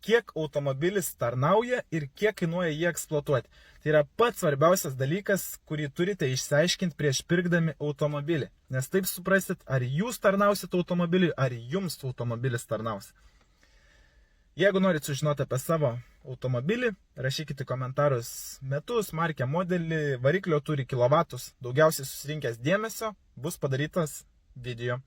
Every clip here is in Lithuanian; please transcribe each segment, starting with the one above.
kiek automobilis tarnauja ir kiek kainuoja jį eksploatuoti. Tai yra pats svarbiausias dalykas, kurį turite išsiaiškinti prieš pirkdami automobilį. Nes taip suprasit, ar jūs tarnausit automobiliui, ar jums automobilis tarnaus. Jeigu norit sužinoti apie savo automobilį, rašykite komentarus metus, markę, modelį, variklio turi kilovatus, daugiausiai susirinkęs dėmesio, bus padarytas video.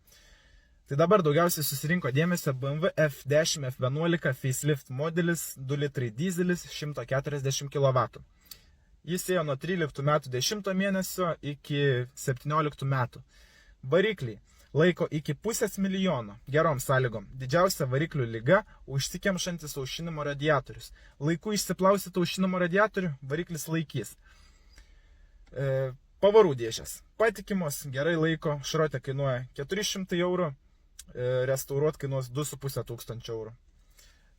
Tai dabar daugiausiai susirinko dėmesio BMW F10 F11 facelift modelis 2 litrai dizelis 140 kW. Jis ėjo nuo 13 metų 10 mėnesio iki 17 metų. Varikliai laiko iki 500 000 gerom sąlygom. Didžiausia variklių lyga – užsikemšantis aušinimo radiatorius. Laiku išsiplausit aušinimo radiatorių, variklis laikys. Pavarų dėžės. Patikimos, gerai laiko, šrotė kainuoja 400 €, restauruot kainuos 2500 €.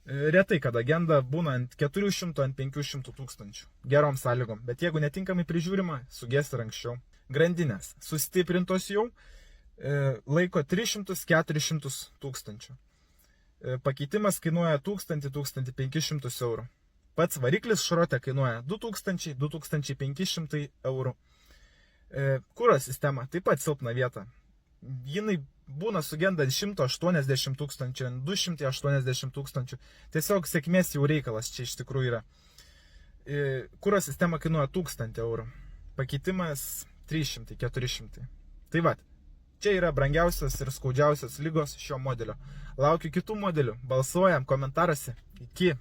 Retai kada genda būna ant 400, ant 500 tūkstančių. Gerom sąlygom, bet jeigu netinkamai prižiūrima, suges ir anksčiau. Grandinės sustiprintos jau, laiko 300-400 tūkstančių. Pakeitimas kainuoja 1000-1500 €. Pats variklis šrotė kainuoja 2000-2500 €. Kuro sistema taip pat silpna vieta. Jinai būna sugenda 180 tūkstančių, 280 tūkstančių. Tiesiog sėkmės jau reikalas čia iš tikrųjų yra. Kuro sistema kainuoja 1000 €. Pakeitimas 300-400. Tai va, čia yra brangiausios ir skaudžiausios ligos šio modelio. Laukiu kitų modelių. Balsuojam komentaruose. Iki.